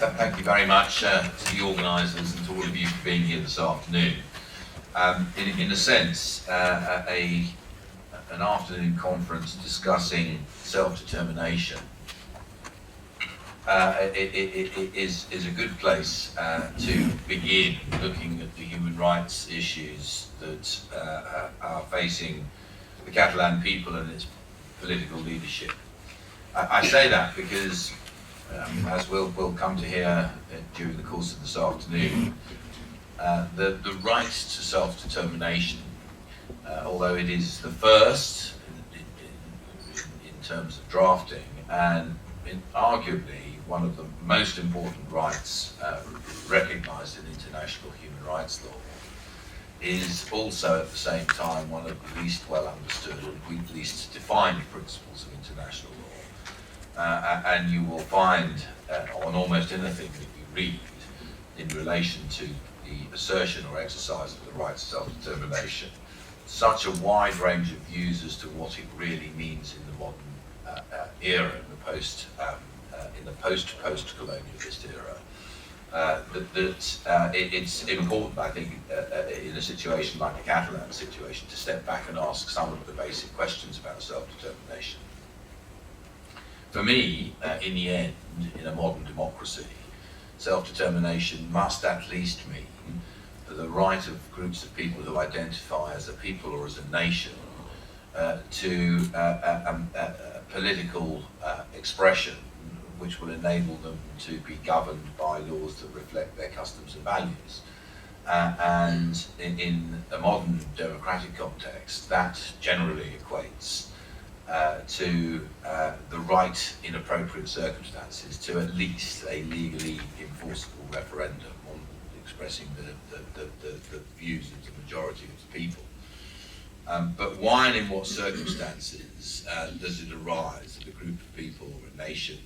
Thank you very much to the organisers and to all of you for being here this afternoon. In a sense, an afternoon conference discussing self-determination is a good place to begin looking at the human rights issues that are facing the Catalan people and its political leadership. I say that because, as we'll come to hear during the course of this afternoon, the right to self-determination, although it is the first in terms of drafting and arguably one of the most important rights recognised in international human rights law, is also at the same time one of the least well understood and least defined principles of international law. And you will find on almost anything that you read in relation to the assertion or exercise of the right to self-determination, such a wide range of views as to what it really means in the modern era, in the post-colonialist era. It's important, I think, in a situation like the Catalan situation, to step back and ask some of the basic questions about self-determination. For me, in the end, in a modern democracy, self-determination must at least mean the right of groups of people who identify as a people or as a nation to political expression which will enable them to be governed by laws that reflect their customs and values. And in a modern democratic context, that generally equates to the right, in appropriate circumstances, to at least a legally enforceable referendum on expressing the views of the majority of the people. But why and in what circumstances does it arise that a group of people or a nation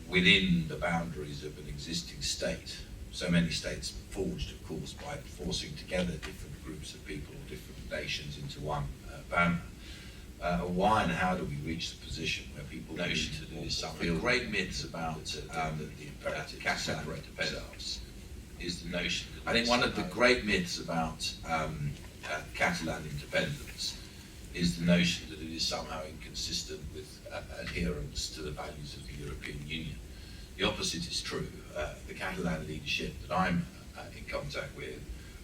within the boundaries of an existing state, so many states forged, of course, by forcing together different groups of people or different nations into one boundary, why and how do we reach the position where people feel great myths about the imperative to separate themselves? Is the notion that I think one of the great myths about Catalan independence is the notion that it is somehow inconsistent with adherence to the values of the European Union. The opposite is true. The Catalan leadership that I'm in contact with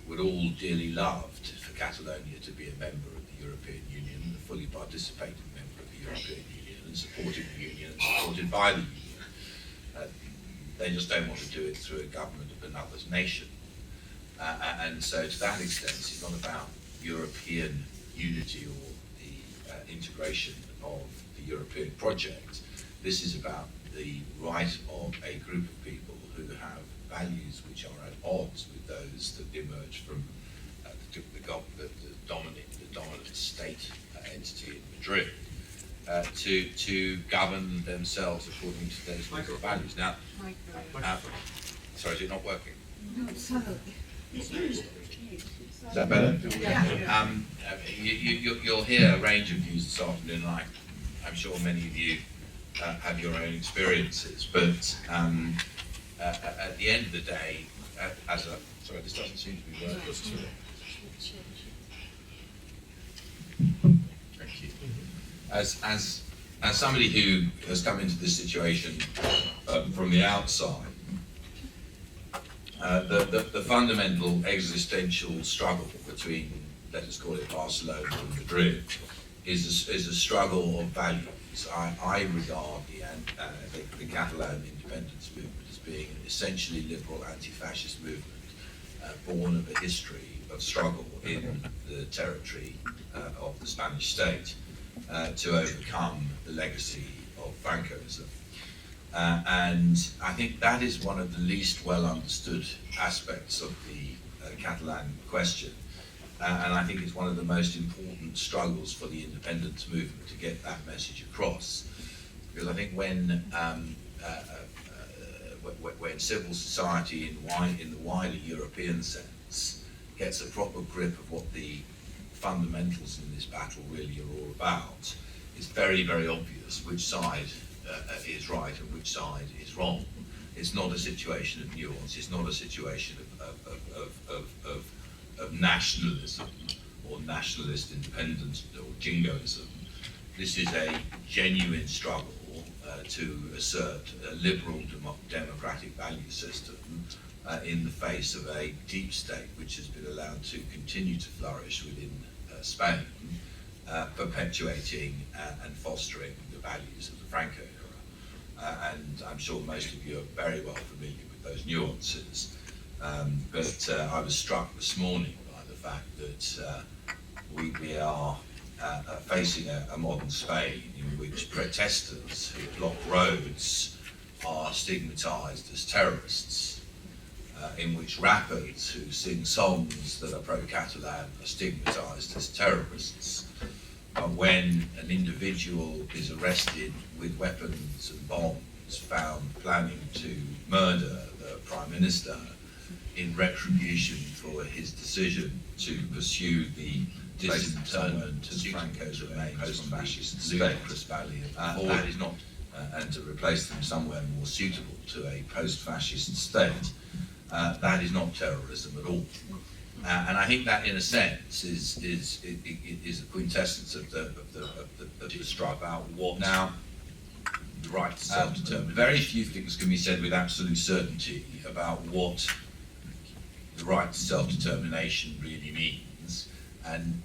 would all dearly love for Catalonia to be a member of the European Union, a fully participating member of the European Union, and supporting the Union and supported by the Union. They just don't want to do it through a government of another nation. And so to that extent, it's not about European unity or the integration of the European project. This is about the right of a group of people who have values which are at odds with those that emerge from the dominant state entity in Madrid, to govern themselves according to those legal values. Now, sorry, is it not working? No, sorry. Is that better? Yeah. You'll hear a range of views this afternoon, and I'm sure many of you have your own experiences, but at the end of the day, sorry, this doesn't seem to be working. Thank you. As somebody who has come into this situation from the outside, the fundamental existential struggle between, let us call it Barcelona and Madrid, is a struggle of values. I regard the Catalan independence movement as being an essentially liberal anti-fascist movement born of a history of struggle in the territory of the Spanish state to overcome the legacy of Francoism. And I think that is one of the least well understood aspects of the Catalan question. And I think it's one of the most important struggles for the independence movement to get that message across. Because I think when civil society in the wider European sense gets a proper grip of what the fundamentals in this battle really are all about, it's very, very obvious which side is right and which side is wrong. It's not a situation of nuance. It's not a situation of nationalism or nationalist independence or jingoism. This is a genuine struggle to assert a liberal democratic value system in the face of a deep state which has been allowed to continue to flourish within Spain, perpetuating and fostering the values of the Franco era. And I'm sure most of you are very well familiar with those nuances. But I was struck this morning by the fact that we are facing a modern Spain in which protesters who block roads are stigmatized as terrorists, in which rappers who sing songs that are pro-Catalan are stigmatized as terrorists. But when an individual is arrested with weapons and bombs found planning to murder the Prime Minister in retribution for his decision to pursue the disinterment of Franco's remains post-fascist ludicrous valley of that is not, and to replace them somewhere more suitable to a post-fascist state, that is not terrorism at all. And I think that, in a sense, is the quintessence of the struggle. About what now? The right to self-determination. Very few things can be said with absolute certainty about what the right to self-determination really means. And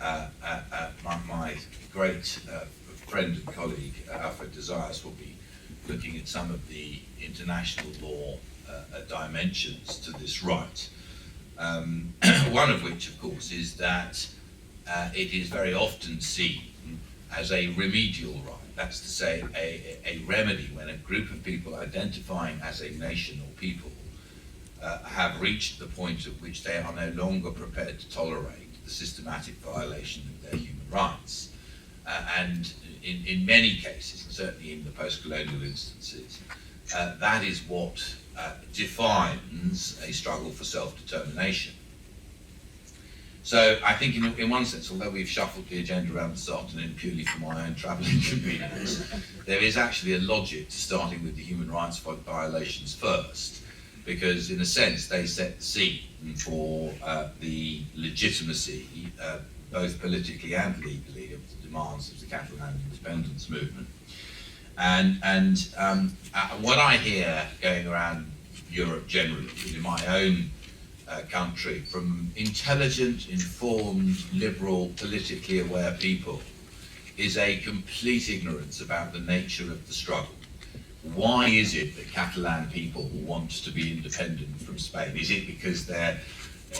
my great friend and colleague Alfred Desires will be looking at some of the international law dimensions to this right. One of which, of course, is that it is very often seen as a remedial right. That's to say, a remedy when a group of people identifying as a nation or people have reached the point at which they are no longer prepared to tolerate the systematic violation of their human rights. And in many cases, and certainly in the post-colonial instances, that is what defines a struggle for self-determination. So I think in one sense, although we've shuffled the agenda around this afternoon purely for my own travelling convenience, there is actually a logic to starting with the human rights violations first, because in a sense they set the scene for the legitimacy, both politically and legally, of the demands of the Catalan independence movement. And what I hear going around Europe generally, in my own country, from intelligent, informed, liberal, politically aware people, is a complete ignorance about the nature of the struggle. Why is it that Catalan people want to be independent from Spain? Is it because they're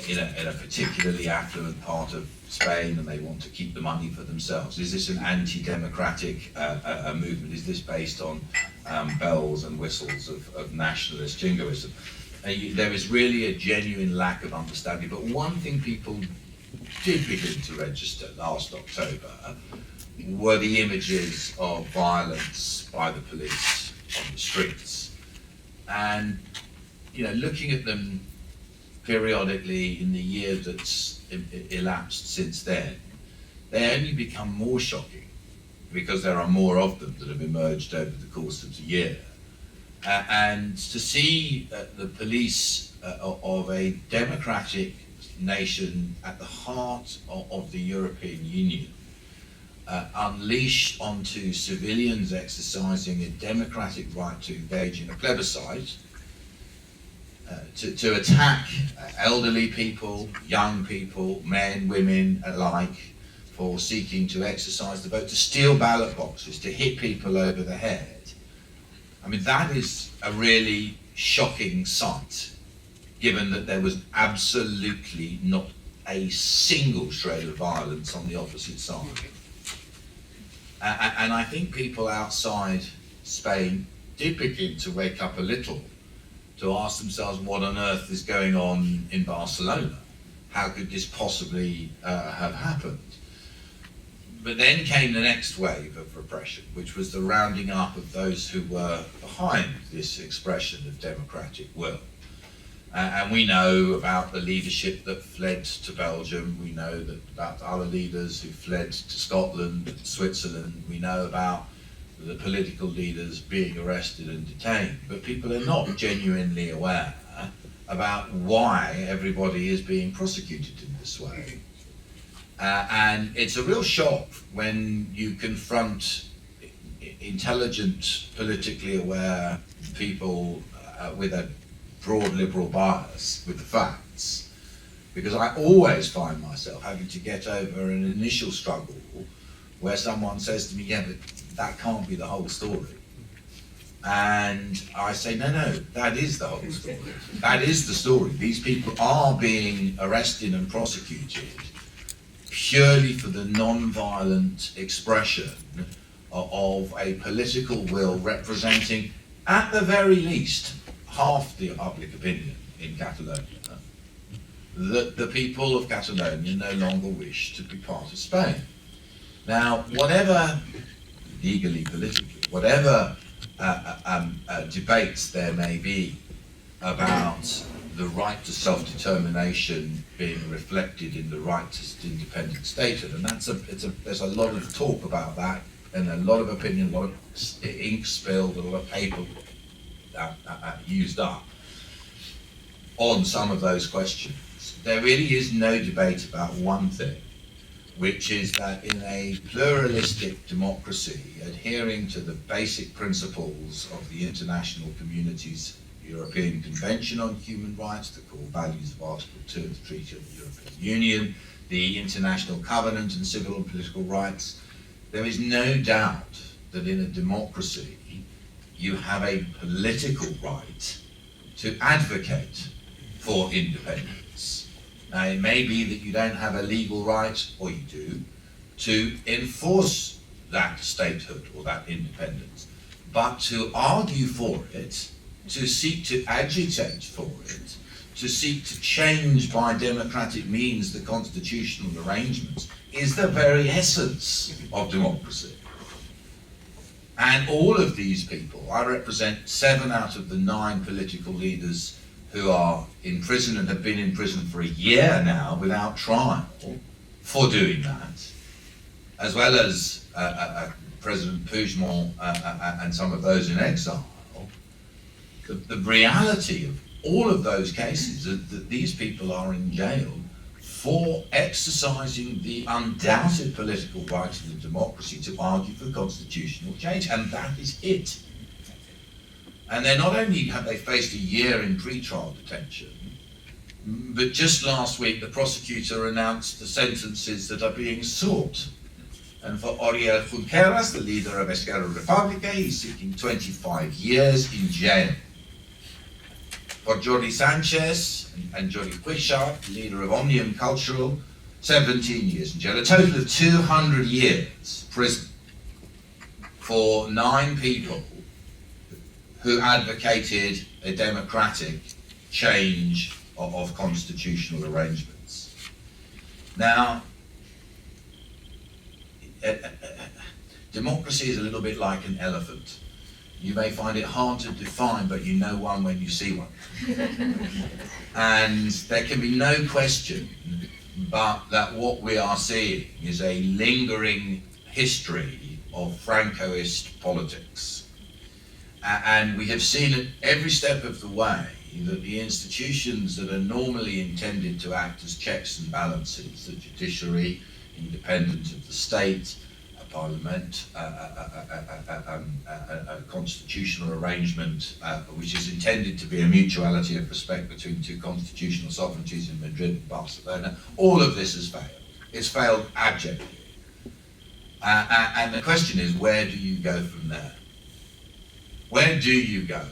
in a particularly affluent part of Spain and they want to keep the money for themselves? Is this an anti-democratic movement? Is this based on bells and whistles of nationalist jingoism? There is really a genuine lack of understanding. But one thing people did begin to register last October were the images of violence by the police on the streets. And, looking at them periodically in the year that's elapsed since then, they only become more shocking because there are more of them that have emerged over the course of the year. And to see the police of a democratic nation at the heart of the European Union unleashed onto civilians exercising a democratic right to engage in a plebiscite, to attack elderly people, young people, men, women alike, for seeking to exercise the vote, to steal ballot boxes, to hit people over the head. I mean, that is a really shocking sight, given that there was absolutely not a single shred of violence on the opposite side. And I think people outside Spain did begin to wake up a little to ask themselves what on earth is going on in Barcelona. How could this possibly have happened? But then came the next wave of repression, which was the rounding up of those who were behind this expression of democratic will. And we know about the leadership that fled to Belgium. We know about other leaders who fled to Scotland, Switzerland. We know about the political leaders being arrested and detained, but people are not genuinely aware about why everybody is being prosecuted in this way. And it's a real shock when you confront intelligent, politically aware people with a broad liberal bias with the facts, because I always find myself having to get over an initial struggle where someone says to me, yeah, but that can't be the whole story. And I say, no, that is the whole story. That is the story. These people are being arrested and prosecuted purely for the non-violent expression of a political will representing, at the very least, half the public opinion in Catalonia, that the people of Catalonia no longer wish to be part of Spain. Now, whatever legally, politically, whatever debates there may be about the right to self-determination being reflected in the right to independent statehood, and there's a lot of talk about that, and a lot of opinion, a lot of ink spilled, a lot of paper used up on some of those questions. There really is no debate about one thing, which is that in a pluralistic democracy, adhering to the basic principles of the international community's European Convention on Human Rights, the core values of Article 2 of the Treaty of the European Union, the International Covenant on Civil and Political Rights, there is no doubt that in a democracy you have a political right to advocate for independence. Now, it may be that you don't have a legal right, or you do, to enforce that statehood or that independence, but to argue for it, to seek to agitate for it, to seek to change by democratic means the constitutional arrangements, is the very essence of democracy. And all of these people, I represent 7 out of the 9 political leaders who are in prison and have been in prison for a year now without trial for doing that, as well as President Puigdemont and some of those in exile. The reality of all of those cases is that these people are in jail for exercising the undoubted political right of the democracy to argue for constitutional change, and that is it. And they're not only have they faced a year in pre-trial detention, but just last week the prosecutor announced the sentences that are being sought. And for Oriol Junqueras, the leader of Esquerra Republica, he's seeking 25 years in jail. For Jordi Sanchez and Jordi Cuixart, leader of Omnium Cultural, 17 years in jail. A total of 200 years prison for 9 people who advocated a democratic change of constitutional arrangements. Now, democracy is a little bit like an elephant. You may find it hard to define, but you know one when you see one. And there can be no question but that what we are seeing is a lingering history of Francoist politics. And we have seen at every step of the way that the institutions that are normally intended to act as checks and balances, the judiciary, independent of the state, a parliament, a constitutional arrangement which is intended to be a mutuality of respect between 2 constitutional sovereignties in Madrid and Barcelona, all of this has failed. It's failed abjectly. And the question is, where do you go from there? Where do you go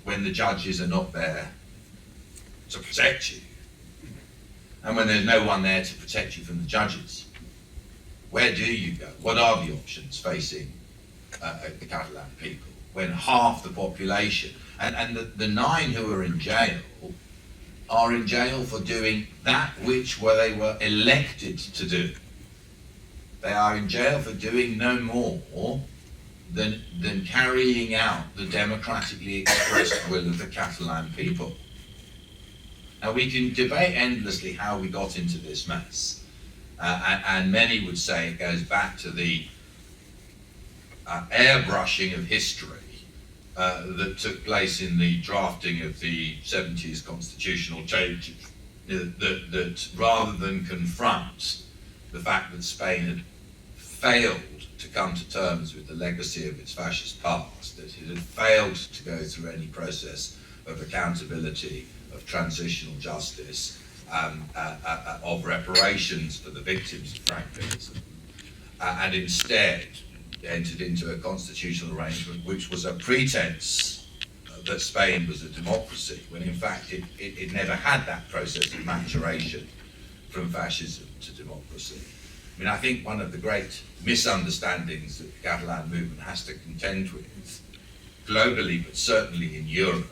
when the judges are not there to protect you? And when there's no one there to protect you from the judges? Where do you go? What are the options facing the Catalan people when half the population, and the 9 who are in jail for doing that which they were elected to do. They are in jail for doing no more than carrying out the democratically expressed will of the Catalan people. Now, we can debate endlessly how we got into this mess, and many would say it goes back to the airbrushing of history that took place in the drafting of the 70s constitutional changes, that rather than confront the fact that Spain had failed to come to terms with the legacy of its fascist past, that it had failed to go through any process of accountability, of transitional justice, of reparations for the victims of Francoism, and instead entered into a constitutional arrangement which was a pretense that Spain was a democracy, when in fact it never had that process of maturation from fascism to democracy. I mean, I think one of the great misunderstandings that the Catalan movement has to contend with, globally but certainly in Europe,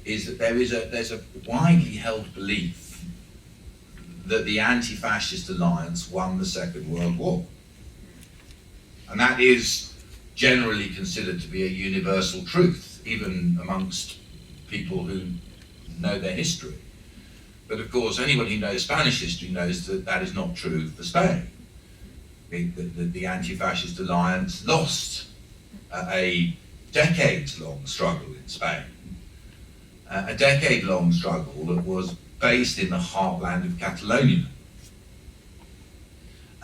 is that there's a widely held belief that the anti-fascist alliance won the Second World War. And that is generally considered to be a universal truth, even amongst people who know their history. But of course, anybody who knows Spanish history knows that that is not true for Spain. The anti-fascist alliance lost a decades-long struggle in Spain. A decade-long struggle that was based in the heartland of Catalonia.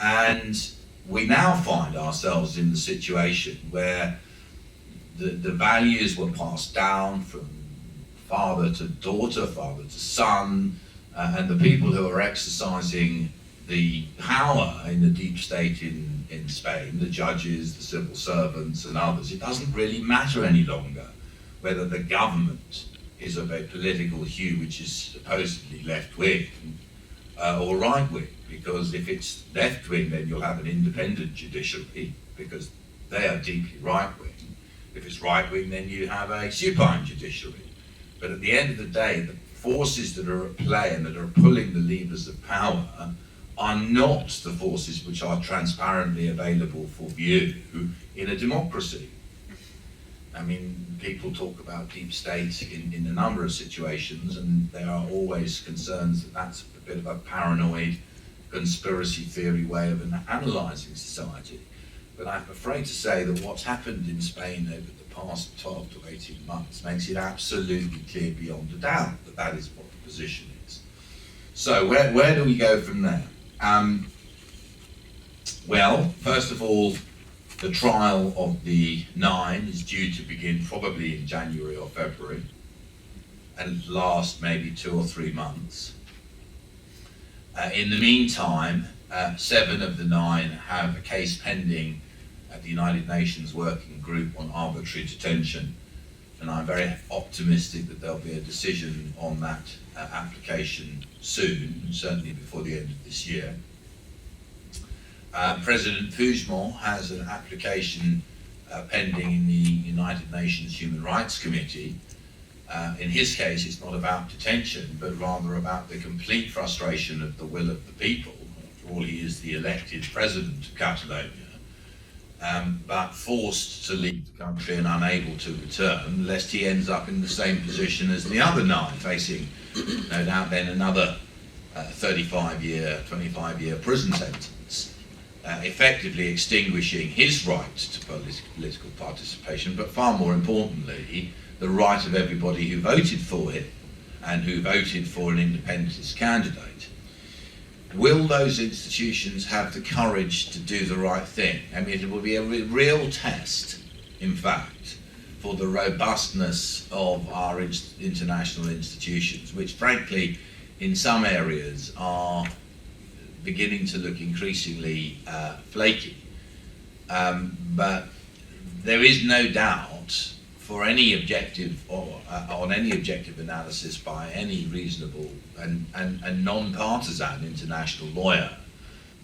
And we now find ourselves in the situation where the values were passed down from father to daughter, father to son, and the people who are exercising the power in the deep state in Spain, the judges, the civil servants and others, it doesn't really matter any longer whether the government is of a political hue which is supposedly left-wing or right-wing, because if it's left-wing then you'll have an independent judiciary because they are deeply right-wing. If it's right-wing then you have a supine judiciary. But at the end of the day, the forces that are at play and that are pulling the levers of power are not the forces which are transparently available for view in a democracy. I mean, people talk about deep state in a number of situations, and there are always concerns that that's a bit of a paranoid conspiracy theory way of analysing society. But I'm afraid to say that what's happened in Spain over the past 12 to 18 months makes it absolutely clear beyond a doubt that that is what the position is. So where do we go from there? Well, first of all, the trial of the 9 is due to begin probably in January or February and last maybe 2 or 3 months. In the meantime, 7 of the 9 have a case pending at the United Nations Working Group on Arbitrary Detention, and I'm very optimistic that there'll be a decision on that application soon, certainly before the end of this year. President Puigdemont has an application pending in the United Nations Human Rights Committee. In his case, it's not about detention, but rather about the complete frustration of the will of the people. After all, he is the elected president of Catalonia, but forced to leave the country and unable to return, lest he ends up in the same position as the other 9, facing, no doubt, then another 35-year, 25-year prison sentence, effectively extinguishing his right to political participation, but far more importantly, the right of everybody who voted for him and who voted for an independentist candidate. Will those institutions have the courage to do the right thing? I mean, it will be a real test, in fact, for the robustness of our international institutions, which frankly, in some areas, are beginning to look increasingly flaky. But there is no doubt, for any objective or on any objective analysis by any reasonable and non-partisan international lawyer,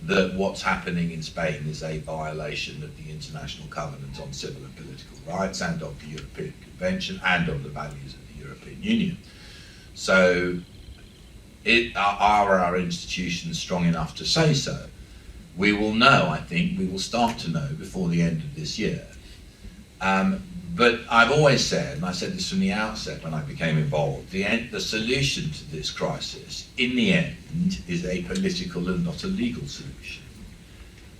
that what's happening in Spain is a violation of the International Covenant on Civil and Political Rights and of the European Convention and of the values of the European Union. So are our institutions strong enough to say so? We will know, I think, we will start to know before the end of this year. But I've always said, and I said this from the outset when I became involved, the solution to this crisis, in the end, is a political and not a legal solution.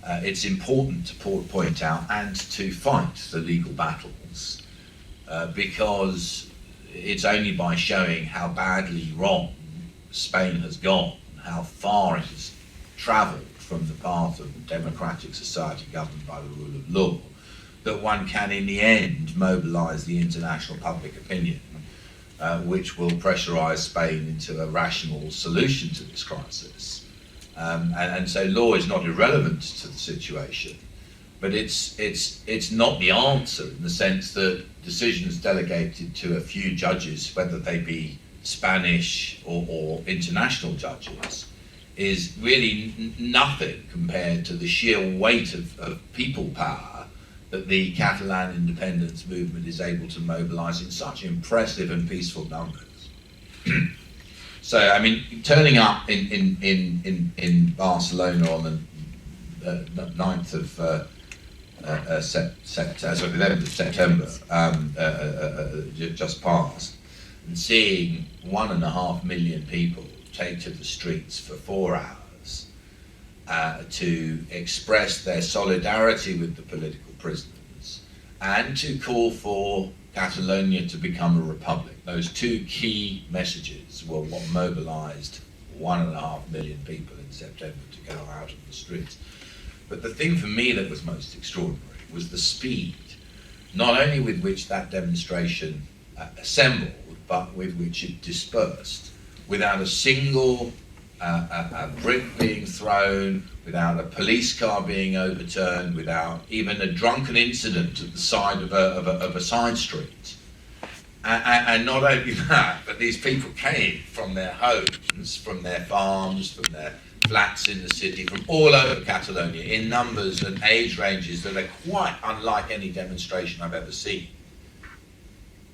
it's important to point out and to fight the legal battles, because it's only by showing how badly wrong Spain has gone, how far it has travelled from the path of a democratic society governed by the rule of law, that one can in the end mobilise the international public opinion, which will pressurise Spain into a rational solution to this crisis. And so law is not irrelevant to the situation, but it's not the answer, in the sense that decisions delegated to a few judges, whether they be Spanish or international judges, is really nothing compared to the sheer weight of people power that the Catalan independence movement is able to mobilise in such impressive and peaceful numbers. So, I mean, turning up in Barcelona on the 9th of 11th of September, just passed, and seeing 1.5 million people take to the streets for 4 hours to express their solidarity with the political prisoners and to call for Catalonia to become a republic. Those two key messages were what mobilised 1.5 million people in September to go out of the streets. But the thing for me that was most extraordinary was the speed, not only with which that demonstration assembled, but with which it dispersed, without a single a brick being thrown, without a police car being overturned, without even a drunken incident at the side of a side street. And not only that, but these people came from their homes, from their farms, from their flats in the city, from all over Catalonia, in numbers and age ranges that are quite unlike any demonstration I've ever seen.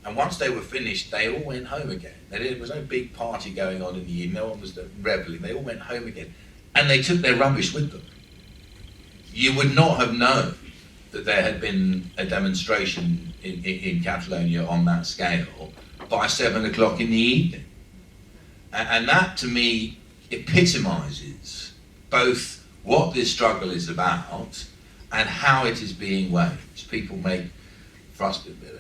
And once they were finished, they all went home again. There was no big party going on in the evening, no one was revelling, they all went home again. And they took their rubbish with them. You would not have known that there had been a demonstration in Catalonia on that scale by 7 o'clock in the evening. And that, to me, epitomises both what this struggle is about and how it is being waged. People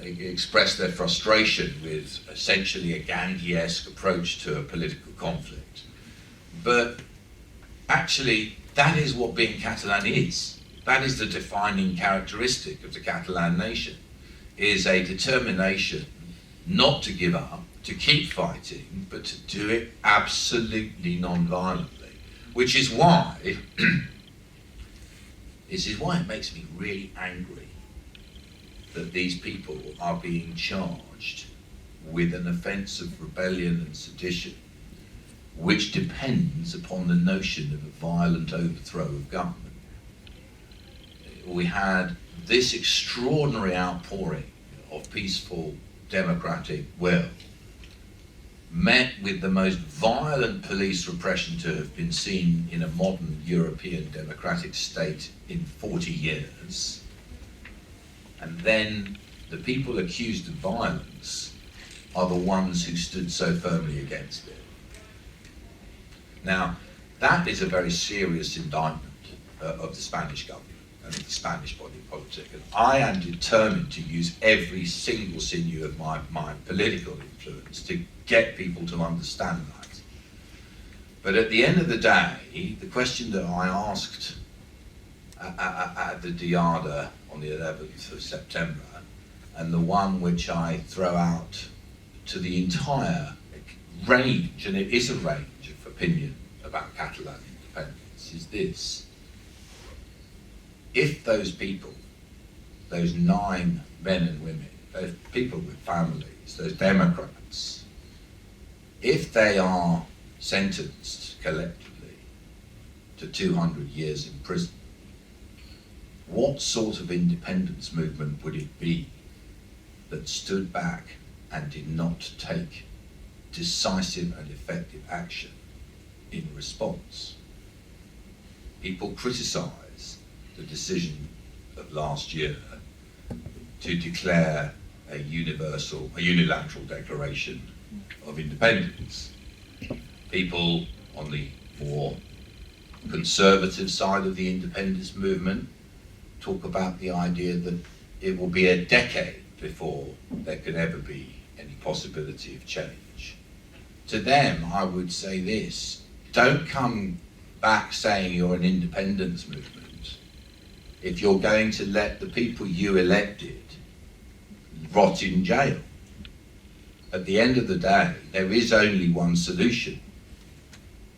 express their frustration with essentially a Gandhi-esque approach to a political conflict. But actually, that is what being Catalan is. That is the defining characteristic of the Catalan nation, is a determination not to give up, to keep fighting, but to do it absolutely non-violently. Which is why, it makes me really angry that these people are being charged with an offence of rebellion and sedition, which depends upon the notion of a violent overthrow of government. We had this extraordinary outpouring of peaceful democratic will, met with the most violent police repression to have been seen in a modern European democratic state in 40 years. And then the people accused of violence are the ones who stood so firmly against it. Now, that is a very serious indictment of the Spanish government and of the Spanish body politic. And I am determined to use every single sinew of my political influence to get people to understand that. But at the end of the day, the question that I asked at the Diada on the 11th of September, and the one which I throw out to the entire range, and it is a range of opinion about Catalan independence, is this: if those people, those 9 men and women, those people with families, those Democrats, if they are sentenced collectively to 200 years in prison, what sort of independence movement would it be that stood back and did not take decisive and effective action in response? People criticise the decision of last year to declare a unilateral declaration of independence. People on the more conservative side of the independence movement talk about the idea that it will be a decade before there can ever be any possibility of change. To them, I would say this: don't come back saying you're an independence movement if you're going to let the people you elected rot in jail. At the end of the day, there is only one solution,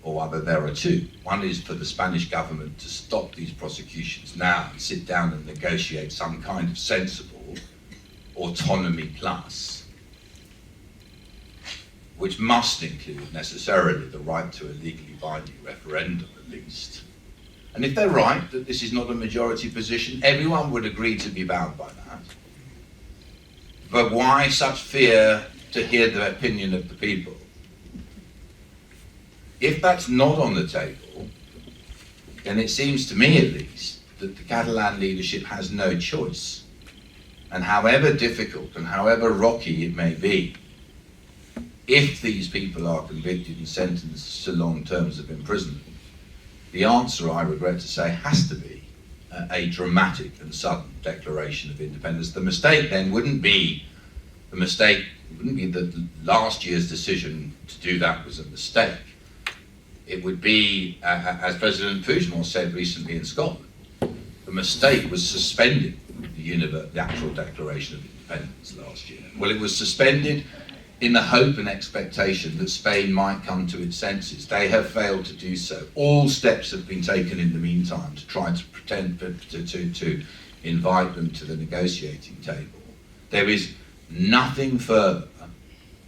or rather there are two. One is for the Spanish government to stop these prosecutions now and sit down and negotiate some kind of sensible autonomy plus, which must include necessarily the right to a legally binding referendum at least. And if they're right that this is not a majority position, everyone would agree to be bound by that. But why such fear to hear the opinion of the people? If that's not on the table, then it seems to me at least that the Catalan leadership has no choice. And however difficult and however rocky it may be, if these people are convicted and sentenced to long terms of imprisonment, the answer, I regret to say, has to be a dramatic and sudden declaration of independence. The mistake then wouldn't be that last year's decision to do that was a mistake. It would be, as President Puigdemont said recently in Scotland, the mistake was suspending the actual Declaration of Independence last year. Well, it was suspended in the hope and expectation that Spain might come to its senses. They have failed to do so. All steps have been taken in the meantime to try to pretend to invite them to the negotiating table. There is nothing further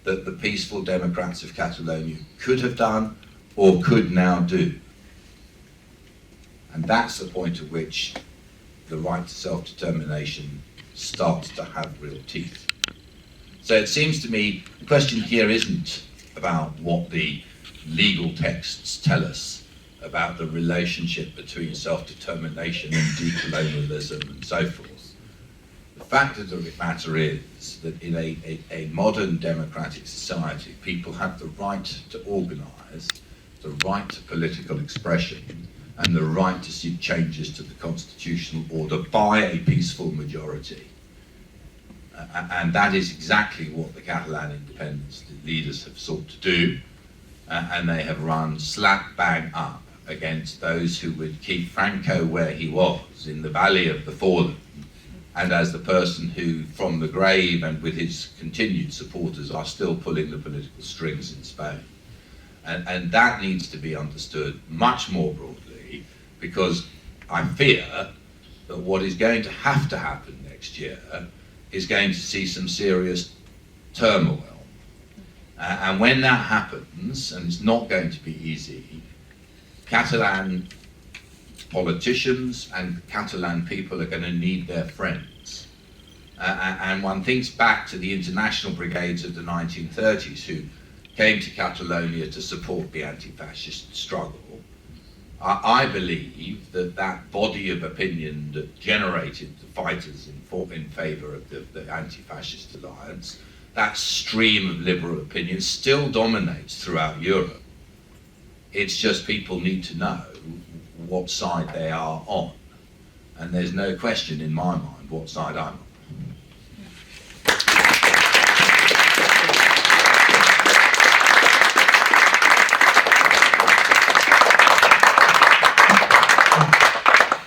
that the peaceful Democrats of Catalonia could have done or could now do. And that's the point at which the right to self-determination starts to have real teeth. So it seems to me the question here isn't about what the legal texts tell us about the relationship between self-determination and decolonialism and so forth. The fact of the matter is that in a modern democratic society, people have the right to organise, the right to political expression, and the right to seek changes to the constitutional order by a peaceful majority. And that is exactly what the Catalan independence leaders have sought to do, and they have run slap bang up against those who would keep Franco where he was, in the Valley of the Fallen, and as the person who, from the grave and with his continued supporters, are still pulling the political strings in Spain. And that needs to be understood much more broadly, because I fear that what is going to happen next year is going to see some serious turmoil. And when that happens, and it's not going to be easy, Catalan politicians and Catalan people are going to need their friends. And one thinks back to the international brigades of the 1930s who came to Catalonia to support the anti-fascist struggle. I believe that that body of opinion that generated the fighters in favour of the anti-fascist alliance, that stream of liberal opinion still dominates throughout Europe. It's just people need to know what side they are on. And there's no question in my mind what side I'm on.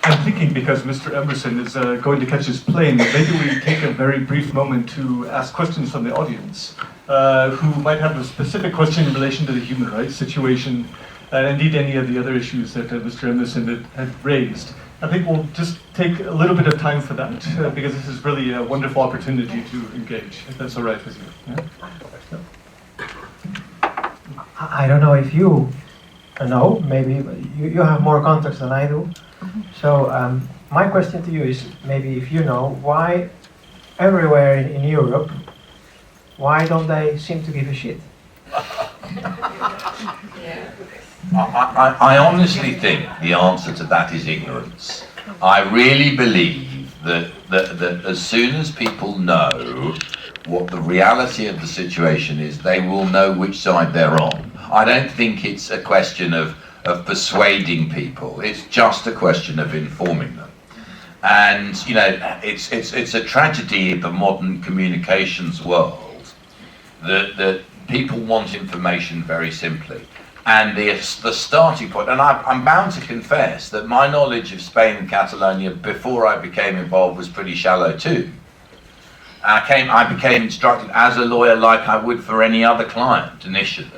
I'm thinking, because Mr. Emmerson is going to catch his plane, maybe we take a very brief moment to ask questions from the audience who might have a specific question in relation to the human rights situation, and indeed any of the other issues that Mr. Emmerson had raised. I think we'll just take a little bit of time for that, because this is really a wonderful opportunity to engage, if that's all right with you. Yeah? I don't know if you know, maybe you have more contacts than I do. So my question to you is, maybe if you know, why everywhere in Europe, why don't they seem to give a shit? I honestly think the answer to that is ignorance. I really believe that as soon as people know what the reality of the situation is, they will know which side they're on. I don't think it's a question of of persuading people. It's just a question of informing them. And you know, it's a tragedy in the modern communications world that people want information very simply. And the starting point, and I'm bound to confess that my knowledge of Spain and Catalonia before I became involved was pretty shallow too. I became instructed as a lawyer like I would for any other client initially.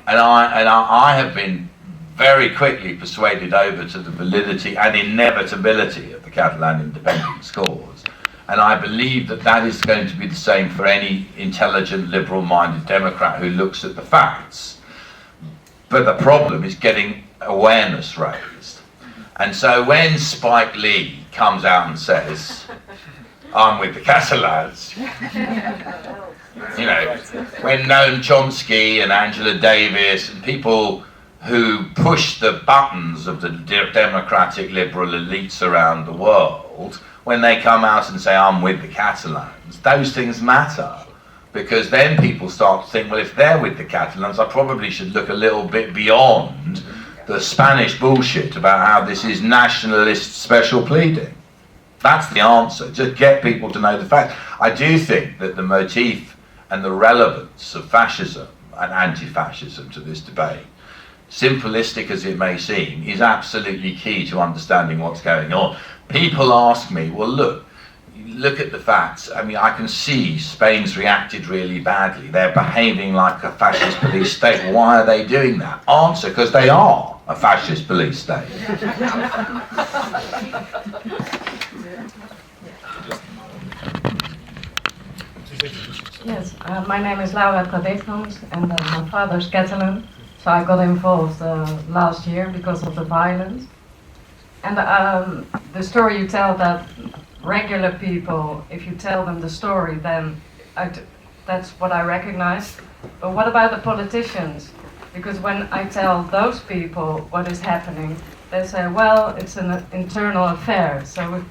And I have been very quickly persuaded over to the validity and inevitability of the Catalan independence cause. And I believe that that is going to be the same for any intelligent, liberal-minded Democrat who looks at the facts. But the problem is getting awareness raised. And so when Spike Lee comes out and says, I'm with the Catalans, you know, when Noam Chomsky and Angela Davis and people who push the buttons of the democratic liberal elites around the world, when they come out and say, I'm with the Catalans, those things matter. Because then people start to think, well, if they're with the Catalans, I probably should look a little bit beyond the Spanish bullshit about how this is nationalist special pleading. That's the answer. Just get people to know the facts. I do think that the motif and the relevance of fascism and anti-fascism to this debate, simplistic as it may seem, is absolutely key to understanding what's going on. People ask me, well, look at the facts. I mean, I can see Spain's reacted really badly. They're behaving like a fascist police state. Why are they doing that? Answer, because they are a fascist police state. Yes, my name is Laura Tradejons and my father's Catalan, so I got involved last year because of the violence. And the story you tell that regular people, if you tell them the story, then that's what I recognize. But what about the politicians? Because when I tell those people what is happening, they say, well, it's an internal affair. So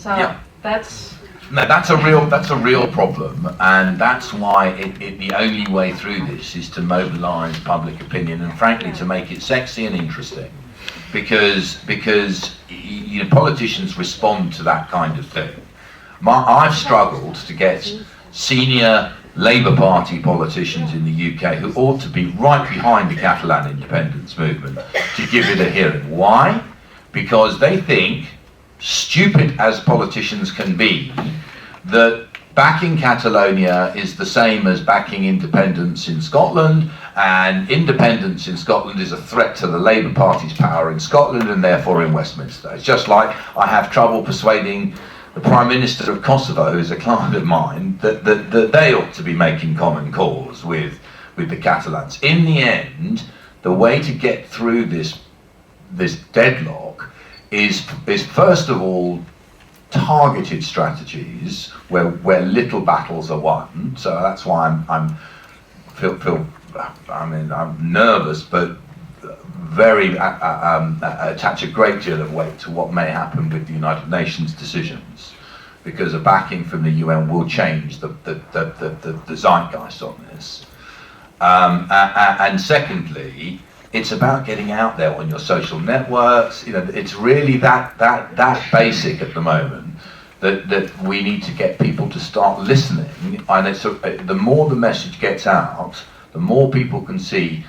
yeah. That's a real problem, and that's why the only way through this is to mobilise public opinion and, frankly, to make it sexy and interesting, because you know, politicians respond to that kind of thing. I've struggled to get senior Labour Party politicians in the UK who ought to be right behind the Catalan independence movement to give it a hearing. Why? Because they think, stupid as politicians can be, that backing Catalonia is the same as backing independence in Scotland, and independence in Scotland is a threat to the Labour Party's power in Scotland and therefore in Westminster. It's just like I have trouble persuading the Prime Minister of Kosovo, who's a client of mine, that they ought to be making common cause with the Catalans. In the end, the way to get through this deadlock is first of all targeted strategies where little battles are won. So that's why I'm nervous, but very attach a great deal of weight to what may happen with the United Nations decisions, because a backing from the UN will change the zeitgeist on this. And secondly, it's about getting out there on your social networks. You know, it's really that basic at the moment that we need to get people to start listening. And the more the message gets out, the more people can see.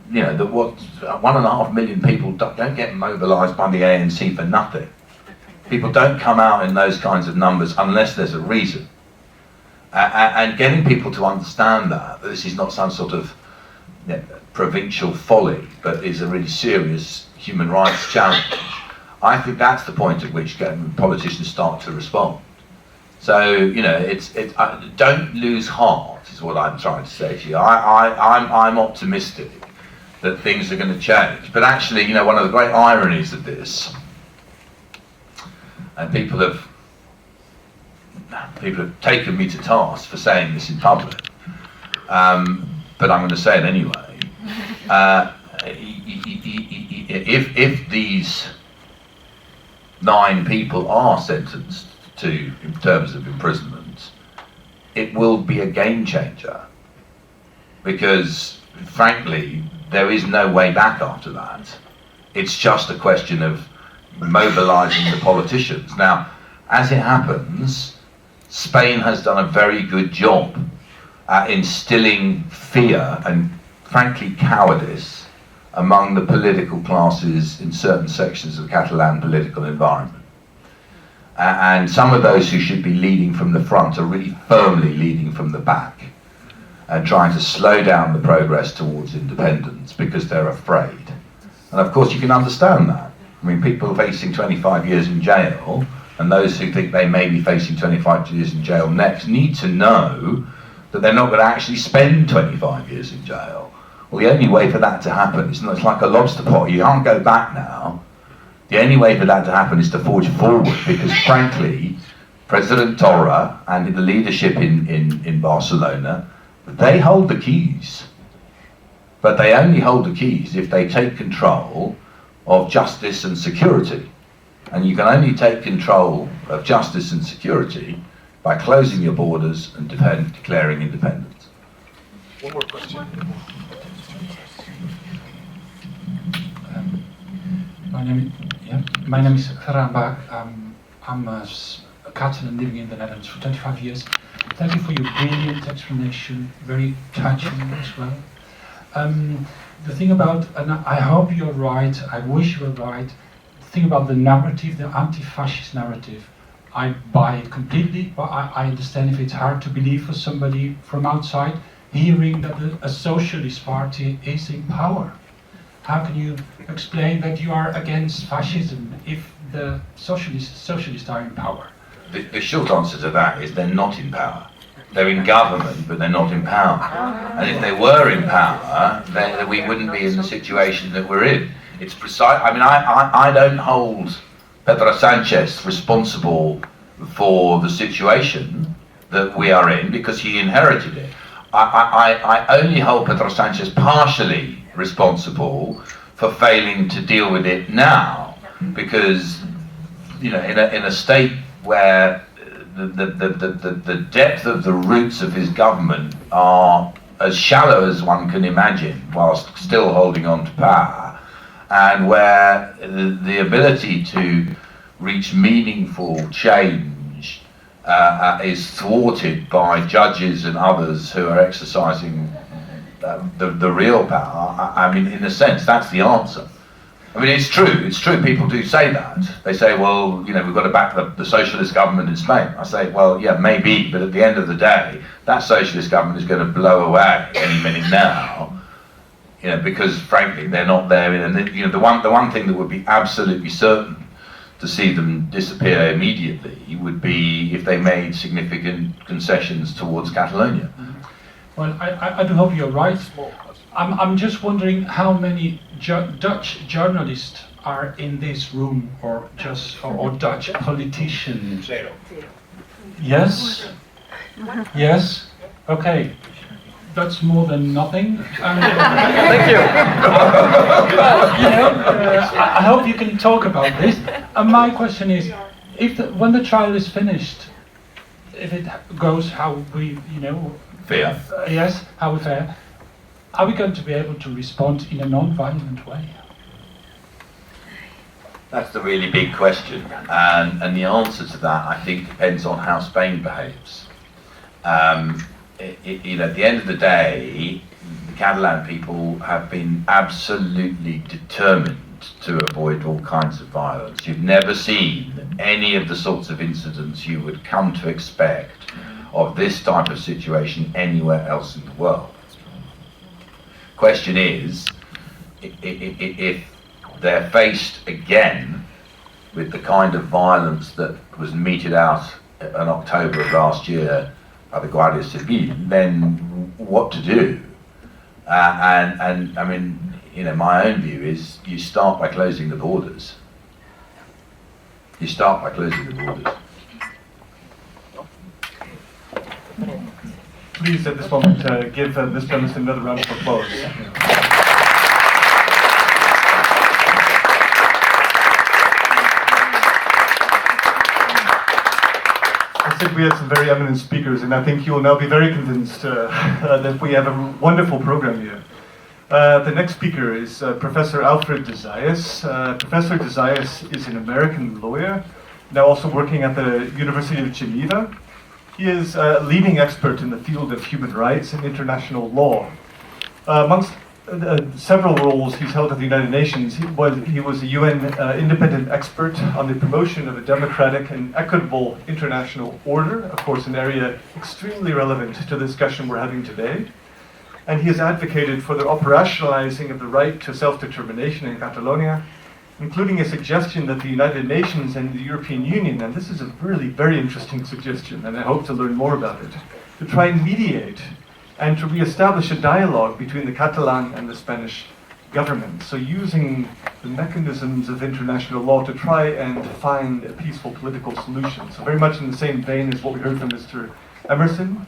You know, that 1.5 million people don't get mobilised by the ANC for nothing. People don't come out in those kinds of numbers unless there's a reason. And getting people to understand that this is not some sort of provincial folly, but is a really serious human rights challenge. I think that's the point at which politicians start to respond. So, you know, don't lose heart is what I'm trying to say to you. I'm optimistic that things are going to change. But actually, you know, one of the great ironies of this, and people have taken me to task for saying this in public, but I'm going to say it anyway. If these 9 people are sentenced to terms of imprisonment, it will be a game changer, because frankly there is no way back after that. It's just a question of mobilising the politicians. Now, as it happens, Spain has done a very good job at instilling fear and, frankly, cowardice among the political classes in certain sections of the Catalan political environment. And some of those who should be leading from the front are really firmly leading from the back and trying to slow down the progress towards independence because they're afraid. And of course you can understand that. I mean, people facing 25 years in jail and those who think they may be facing 25 years in jail next need to know that they're not going to actually spend 25 years in jail. Well, the only way for that to happen, it's like a lobster pot, you can't go back now. The only way for that to happen is to forge forward, because frankly, President Torra and the leadership in Barcelona, they hold the keys. But they only hold the keys if they take control of justice and security. And you can only take control of justice and security by closing your borders and declaring independence. One more question. My name is Ramba. I'm a Catalan living in the Netherlands for 25 years. Thank you for your brilliant explanation, very touching as well. The thing about, and I hope you're right, I wish you were right, the thing about the narrative, the anti-fascist narrative, I buy it completely, but I understand if it's hard to believe for somebody from outside, hearing that a socialist party is in power. How can you explain that you are against fascism if the socialists are in power? The short answer to that is they're not in power. They're in government, but they're not in power. And if they were in power, then we wouldn't be in the situation that we're in. It's precise. I mean, I don't hold Pedro Sanchez responsible for the situation that we are in because he inherited it. I only hold Pedro Sanchez partially responsible for failing to deal with it now, because in a state where the depth of the roots of his government are as shallow as one can imagine whilst still holding on to power, and where the ability to reach meaningful change is thwarted by judges and others who are exercising the real power. I mean, in a sense, that's the answer. I mean, it's true, people do say that. They say, well, we've got to back the socialist government in Spain. I say, well, yeah, maybe, but at the end of the day, that socialist government is going to blow away any minute now, because frankly, they're not there. And the one thing that would be absolutely certain to see them disappear immediately would be if they made significant concessions towards Catalonia. Well, I do hope you're right. I'm just wondering how many Dutch journalists are in this room, or Dutch politicians. Zero. Yes? Yes? Okay. That's more than nothing. Thank you. I hope you can talk about this. And my question is, when the trial is finished, if it goes how we, Fear. Yes, how we fare, are we going to be able to respond in a non-violent way? That's the really big question, and the answer to that, I think, depends on how Spain behaves. At the end of the day, the Catalan people have been absolutely determined to avoid all kinds of violence. You've never seen any of the sorts of incidents you would come to expect of this type of situation anywhere else in the world. Question is, if they're faced again with the kind of violence that was meted out in October of last year by the Guardia Civil, then what to do? And I mean, my own view is you start by closing the borders. You start by closing the borders. Please, at this moment, give Mr. Emmerson another round of applause. I said we had some very eminent speakers, and I think you will now be very convinced that we have a wonderful program here. The next speaker is Professor Alfred de Zayas. Professor de Zayas is an American lawyer, now also working at the University of Geneva. He is a leading expert in the field of human rights and international law. Amongst several roles he's held at the United Nations, he was a UN independent expert on the promotion of a democratic and equitable international order, of course an area extremely relevant to the discussion we're having today. And he has advocated for the operationalizing of the right to self-determination in Catalonia, including a suggestion that the United Nations and the European Union, and this is a really very interesting suggestion, and I hope to learn more about it, to try and mediate and to re-establish a dialogue between the Catalan and the Spanish government. So using the mechanisms of international law to try and find a peaceful political solution. So very much in the same vein as what we heard from Mr. Emmerson.